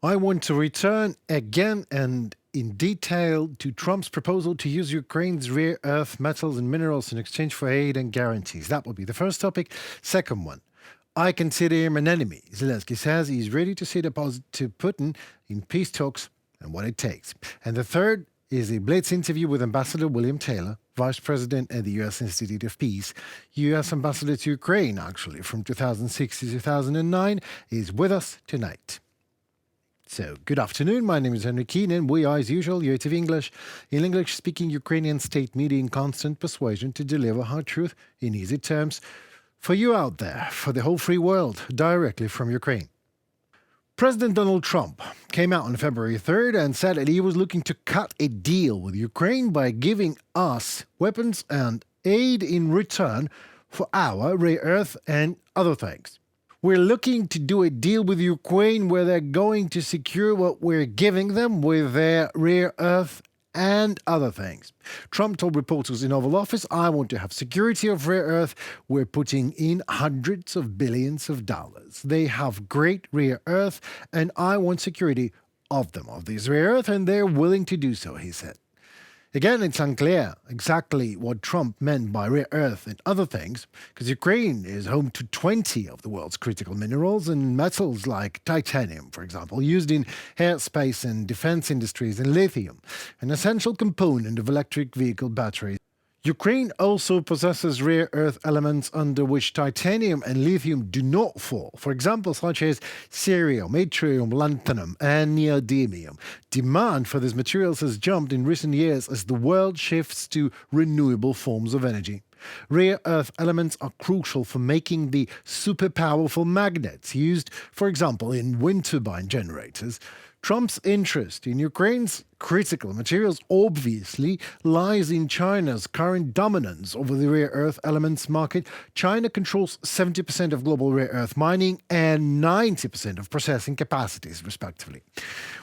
I want to return again and in detail to Trump's proposal to use Ukraine's rare earth metals and minerals in exchange for aid and guarantees. That will be the first topic. Second one, I consider him an enemy. Zelensky says he's ready to see the to Putin in peace talks and what it takes. And the third is a Blitz interview with Ambassador William Taylor, Vice President at the U.S. Institute of Peace. U.S. Ambassador to Ukraine, actually, from 2006 to 2009, is with us tonight. So, good afternoon. My name is Henry Keenan. We are, as usual, UATV English, in English-speaking Ukrainian state media in constant persuasion to deliver hard truth in easy terms for you out there, for the whole free world, directly from Ukraine. President Donald Trump came out on February 3rd and said that he was looking to cut a deal with Ukraine by giving us weapons and aid in return for our rare earth and other things. We're looking to do a deal with Ukraine where they're going to secure what we're giving them with their rare earth and other things. Trump told reporters in Oval Office, I want to have security of rare earth. We're putting in hundreds of billions of dollars. They have great rare earth, and I want security of them, of this rare earth, and they're willing to do so, he said. Again, it's unclear exactly what Trump meant by rare earth and other things, because Ukraine is home to 20 of the world's critical minerals and metals like titanium, for example, used in aerospace and defense industries, and lithium, an essential component of electric vehicle batteries. Ukraine also possesses rare earth elements under which titanium and lithium do not fall, for example, such as cerium, yttrium, lanthanum, and neodymium. Demand for these materials has jumped in recent years as the world shifts to renewable forms of energy. Rare earth elements are crucial for making the super powerful magnets used, for example, in wind turbine generators. Trump's interest in Ukraine's critical materials obviously lies in China's current dominance over the rare earth elements market. China controls 70% of global rare earth mining and 90% of processing capacities, respectively.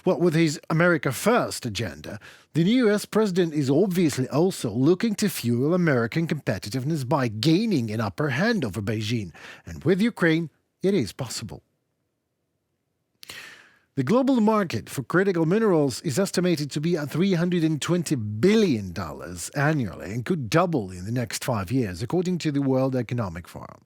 Well, with his America First agenda, the new US president is obviously also looking to fuel American competitiveness by gaining an upper hand over Beijing. And with Ukraine, it is possible. The global market for critical minerals is estimated to be at $320 billion annually and could double in the next 5 years, according to the World Economic Forum.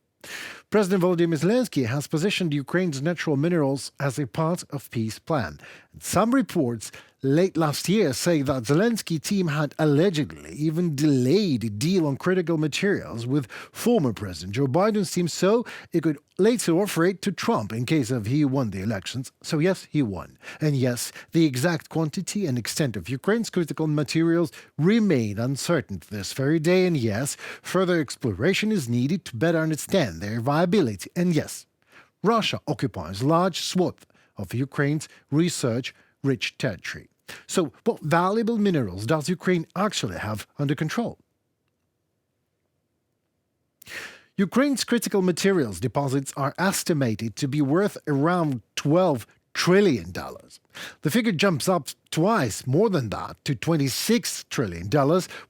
President Volodymyr Zelensky has positioned Ukraine's natural minerals as a part of peace plan. And some reports late last year say that Zelensky team had allegedly even delayed a deal on critical materials with former President Joe Biden's team so it could later offer it to Trump in case of he won the elections. So yes, he won. And yes, the exact quantity and extent of Ukraine's critical materials remain uncertain to this very day. And yes, further exploration is needed to better understand their viability. And yes, Russia occupies large swath of Ukraine's research-rich territory. So what valuable minerals does Ukraine actually have under control? Ukraine's critical materials deposits are estimated to be worth around $12 trillion. The figure jumps up twice more than that to $26 trillion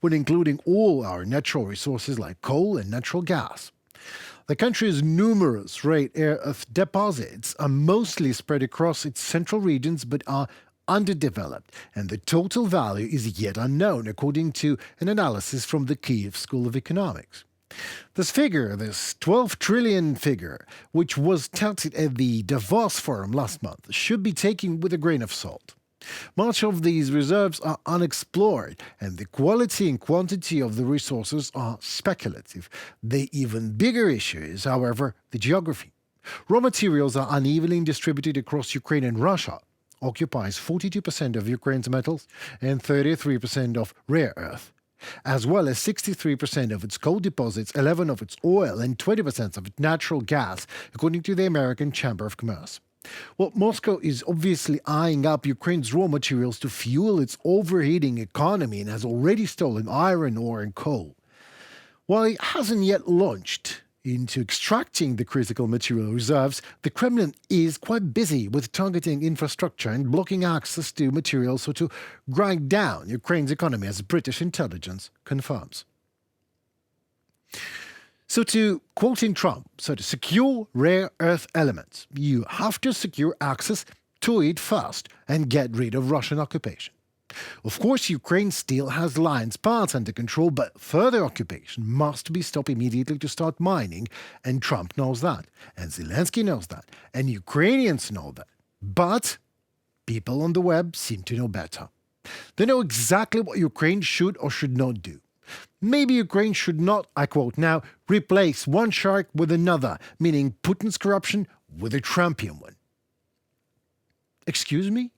when including all our natural resources like coal and natural gas. The country's numerous rare earth deposits are mostly spread across its central regions but are underdeveloped, and the total value is yet unknown, according to an analysis from the Kyiv School of Economics. This figure, this 12 trillion figure, which was touted at the Davos Forum last month, should be taken with a grain of salt. Much of these reserves are unexplored, and the quality and quantity of the resources are speculative. The even bigger issue is, however, the geography. Raw materials are unevenly distributed across Ukraine, and Russia occupies 42% of Ukraine's metals and 33% of rare earth, as well as 63% of its coal deposits, 11% of its oil, and 20% of its natural gas, according to the American Chamber of Commerce. Well, Moscow is obviously eyeing up Ukraine's raw materials to fuel its overheating economy and has already stolen iron ore and coal. While it hasn't yet launched into extracting the critical material reserves, the Kremlin is quite busy with targeting infrastructure and blocking access to materials so to grind down Ukraine's economy, as British intelligence confirms. So to quoting Trump, so to secure rare earth elements, you have to secure access to it first and get rid of Russian occupation. Of course, Ukraine still has lines parts under control, but further occupation must be stopped immediately to start mining, and Trump knows that, and Zelensky knows that, and Ukrainians know that. But people on the web seem to know better. They know exactly what Ukraine should or should not do. Maybe Ukraine should not, I quote now, replace one shark with another, meaning Putin's corruption with a Trumpian one. Excuse me?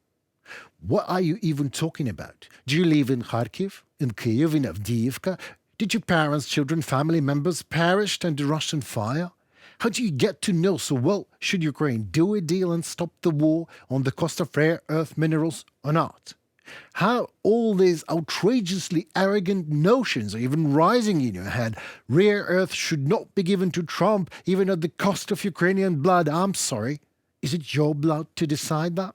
What are you even talking about? Do you live in Kharkiv, in Kyiv, in Avdiivka? Did your parents, children, family members perished under Russian fire? How do you get to know so well should Ukraine do a deal and stop the war on the cost of rare earth minerals or not? How all these outrageously arrogant notions are even rising in your head. Rare earth should not be given to Trump, even at the cost of Ukrainian blood. I'm sorry. Is it your blood to decide that?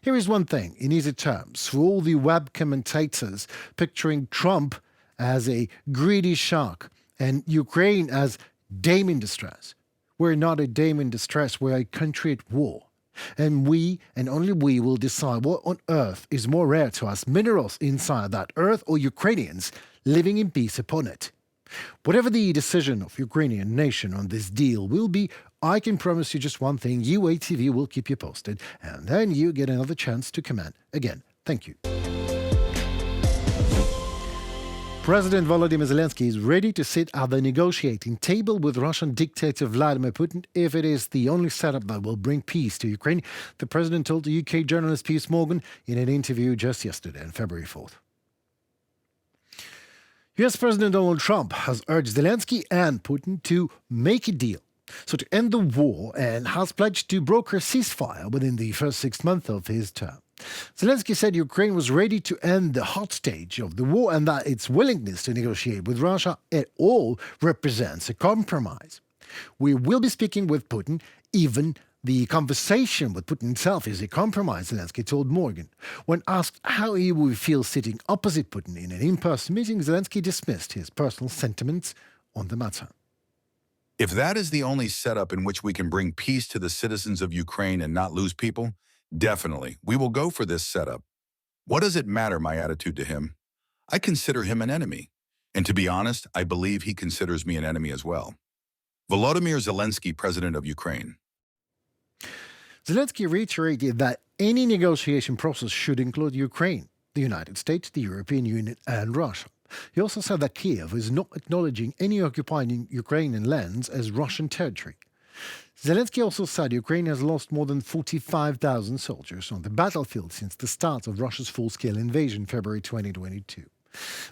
Here is one thing, in easy terms, for all the web commentators picturing Trump as a greedy shark and Ukraine as dame in distress. We're not a dame in distress, we're a country at war. And we, and only we, will decide what on earth is more rare to us, minerals inside that earth or Ukrainians living in peace upon it. Whatever the decision of Ukrainian nation on this deal will be, I can promise you just one thing, UATV will keep you posted, and then you get another chance to comment. Again, thank you. President Volodymyr Zelensky is ready to sit at the negotiating table with Russian dictator Vladimir Putin if it is the only setup that will bring peace to Ukraine, the president told the UK journalist Piers Morgan in an interview just yesterday on February 4th. US President Donald Trump has urged Zelensky and Putin to make a deal, so to end the war, and has pledged to broker a ceasefire within the first 6 months of his term. Zelensky said Ukraine was ready to end the hot stage of the war and that its willingness to negotiate with Russia at all represents a compromise. We will be speaking with Putin. Even the conversation with Putin himself is a compromise, Zelensky told Morgan. When asked how he would feel sitting opposite Putin in an in-person meeting, Zelensky dismissed his personal sentiments on the matter. If that is the only setup in which we can bring peace to the citizens of Ukraine and not lose people, definitely, we will go for this setup. What does it matter, my attitude to him? I consider him an enemy. And to be honest, I believe he considers me an enemy as well. Volodymyr Zelensky, President of Ukraine. Zelensky reiterated that any negotiation process should include Ukraine, the United States, the European Union, and Russia. He also said that Kyiv is not acknowledging any occupying Ukrainian lands as Russian territory. Zelensky also said Ukraine has lost more than 45,000 soldiers on the battlefield since the start of Russia's full-scale invasion in February 2022.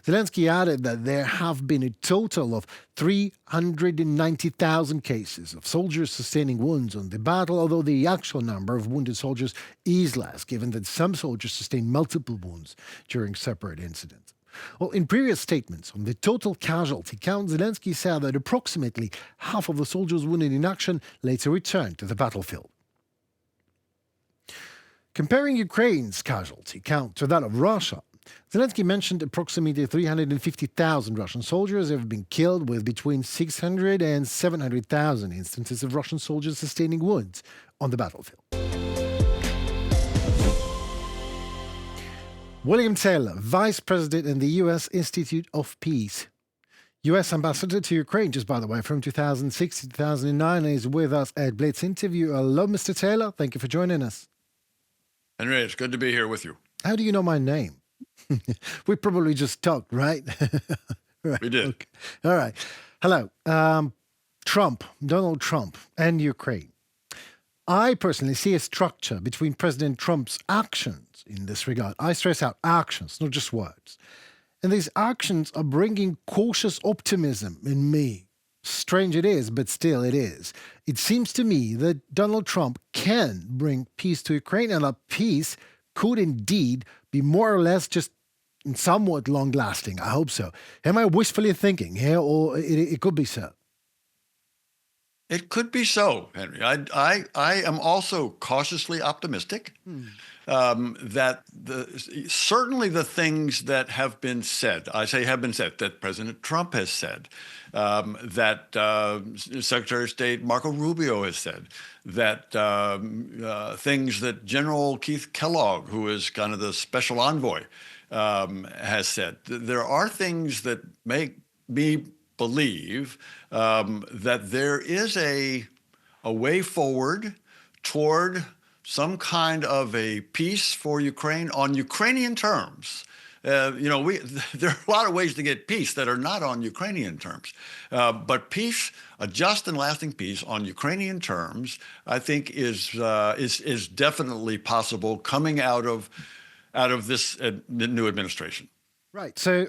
Zelensky added that there have been a total of 390,000 cases of soldiers sustaining wounds on the battle, although the actual number of wounded soldiers is less, given that some soldiers sustained multiple wounds during separate incidents. Well, in previous statements on the total casualty count, Zelensky said that approximately half of the soldiers wounded in action later returned to the battlefield. Comparing Ukraine's casualty count to that of Russia, Zelensky mentioned approximately 350,000 Russian soldiers have been killed, with between 600 and 700,000 instances of Russian soldiers sustaining wounds on the battlefield. William Taylor, Vice President in the U.S. Institute of Peace. U.S. Ambassador to Ukraine, just by the way, from 2006 to 2009, is with us at Blitz Interview. Hello, Mr. Taylor. Thank you for joining us. Henry, it's good to be here with you. How do you know my name? We probably just talked, right? Right. We did. Okay. All right. Hello. Donald Trump and Ukraine. I personally see a structure between President Trump's actions in this regard. I stress out actions, not just words. And these actions are bringing cautious optimism in me. Strange it is, but still it is. It seems to me that Donald Trump can bring peace to Ukraine, and that peace could indeed be more or less just somewhat long-lasting. I hope so. Am I wishfully thinking here, or it could be so? It could be so, Henry. I am also cautiously optimistic. that certainly the things that have been said, I say have been said, that President Trump has said, that Secretary of State Marco Rubio has said, that things that General Keith Kellogg, who is kind of the special envoy, has said. There are things that make me believe that there is a way forward toward some kind of a peace for Ukraine on Ukrainian terms. There are a lot of ways to get peace that are not on Ukrainian terms, but peace, a just and lasting peace on Ukrainian terms, I think is definitely possible coming out of this new administration. Right. So,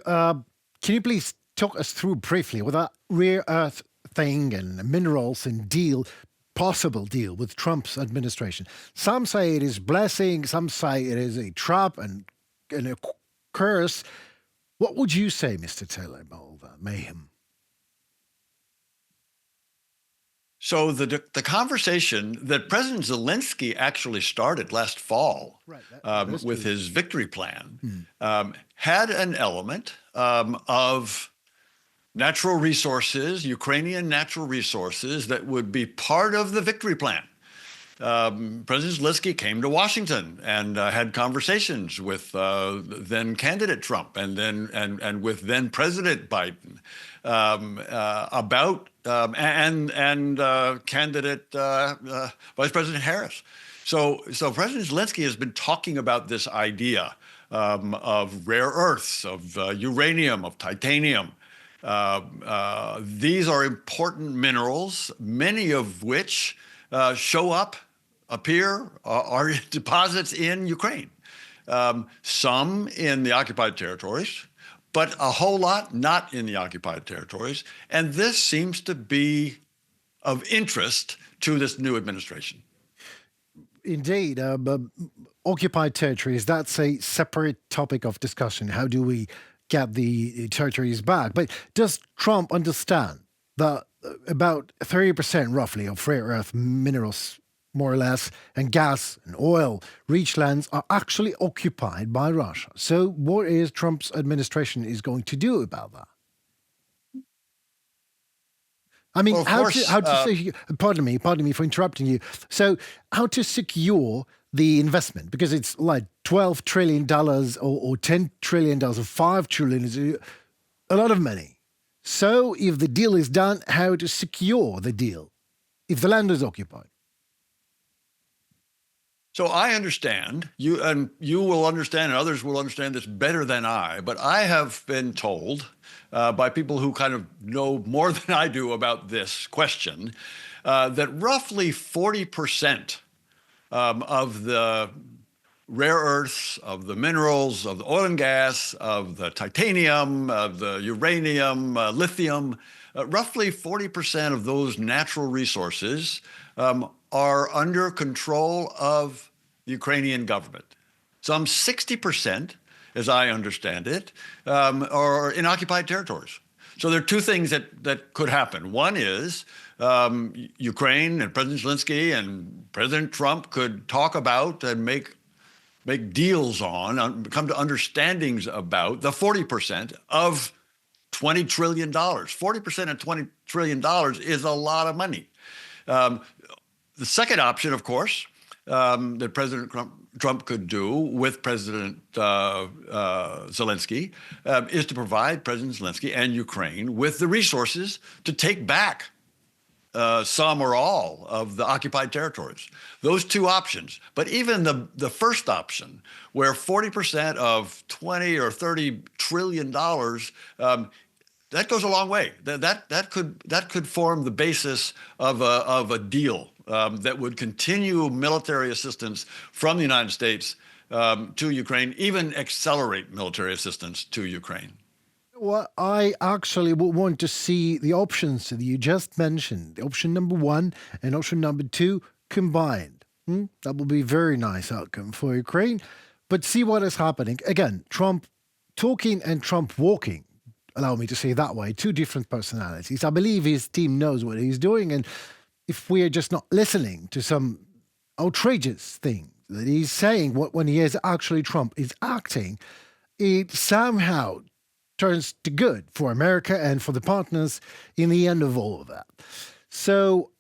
can you please talk us through briefly with that rare earth thing and minerals and possible deal with Trump's administration? Some say it is blessing, some say it is a trap and a curse. What would you say, Mr. Taylor, about all that mayhem? So the conversation that President Zelensky actually started last fall, Right, with his victory plan, had an element of natural resources, Ukrainian natural resources, that would be part of the victory plan. President Zelensky came to Washington and had conversations with then candidate Trump and with then President Biden about candidate Vice President Harris. So President Zelensky has been talking about this idea of rare earths, of uranium, of titanium. These are important minerals, many of which are deposits in Ukraine. Some in the occupied territories, but a whole lot not in the occupied territories. And this seems to be of interest to this new administration. Indeed. But occupied territories, that's a separate topic of discussion. How do we get the territories back? But does Trump understand that about 30% roughly of rare earth minerals, more or less, and gas and oil rich lands are actually occupied by Russia? So what is Trump's administration is going to do about that? I mean, Well, pardon me for interrupting you. So how to secure the investment? Because it's like $12 trillion or $10 trillion or $5 trillion is a lot of money. So if the deal is done, how to secure the deal if the land is occupied? So I understand, you will understand, and others will understand this better than I, but I have been told by people who kind of know more than I do about this question, that roughly 40% of the rare earths, of the minerals, of the oil and gas, of the titanium, of the uranium, lithium, roughly 40% of those natural resources are under control of the Ukrainian government. Some 60%, as I understand it, are in occupied territories. So there are two things that could happen. One is Ukraine and President Zelensky and President Trump could talk about and make deals on, come to understandings about the 40% of $20 trillion. 40% of $20 trillion is a lot of money. The second option, of course, that President Trump could do with President Zelensky is to provide President Zelensky and Ukraine with the resources to take back some or all of the occupied territories. Those two options. But even the first option, where 40% of 20 or 30 trillion dollars, that goes a long way. That could form the basis of a deal that would continue military assistance from the United States to Ukraine, even accelerate military assistance to Ukraine. Well, I actually would want to see the options that you just mentioned, the option number one and option number two combined. That would be a very nice outcome for Ukraine. But see what is happening. Again, Trump talking and Trump walking, allow me to say it that way, two different personalities. I believe his team knows what he's doing. And if we are just not listening to some outrageous things that he's saying, when he is actually Trump is acting, it somehow turns to good for America and for the partners in the end of all of that. So,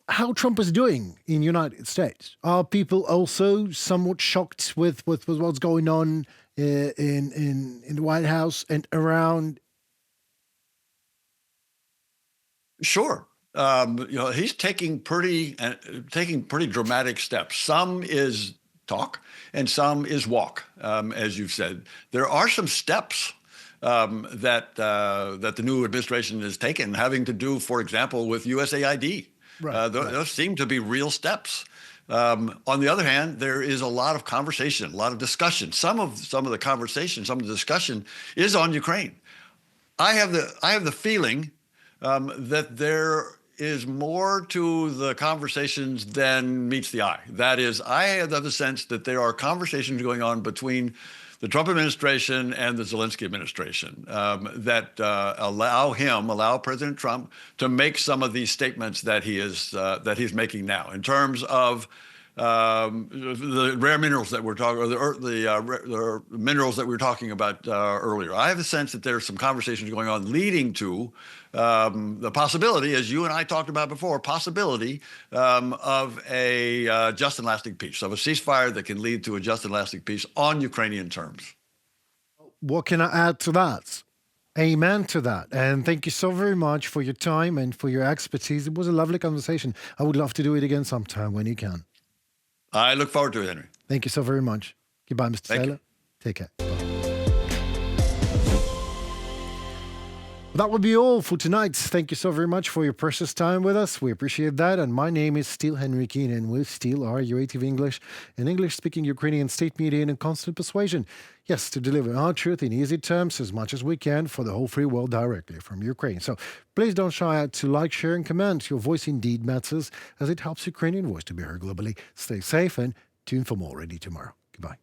how Trump is doing in the United States? Are people also somewhat shocked with what's going on in the White House and around? Sure. He's taking pretty dramatic steps. Some is talk, and some is walk, as you've said. There are some steps that the new administration has taken, having to do, for example, with USAID. Right, Those seem to be real steps. On the other hand, there is a lot of conversation, a lot of discussion. Some of the conversation, some of the discussion is on Ukraine. I have the feeling that there is more to the conversations than meets the eye. That is, I have the sense that there are conversations going on between the Trump administration and the Zelensky administration that allow President Trump to make some of these statements that he's making now in terms of the rare minerals that we're talking, or the minerals that we were talking about earlier. I have the sense that there's some conversations going on leading to the possibility, as you and I talked about before, possibility of a just and lasting peace, of a ceasefire that can lead to a just and lasting peace on Ukrainian terms. What can I add to that? Amen to that. And thank you so very much for your time and for your expertise. It was a lovely conversation. I would love to do it again sometime when you can. I look forward to it, Henry. Thank you so very much. Goodbye, Mr. Thank Taylor. you. Take care. Bye. That would be all for tonight. Thank you so very much for your precious time with us. We appreciate that. And my name is still Henry Keane, and we still are UATV English, an English-speaking Ukrainian state media in constant persuasion. Yes, to deliver our truth in easy terms as much as we can for the whole free world directly from Ukraine. So please don't shy out to like, share, and comment. Your voice indeed matters, as it helps Ukrainian voice to be heard globally. Stay safe and tune for more ready tomorrow. Goodbye.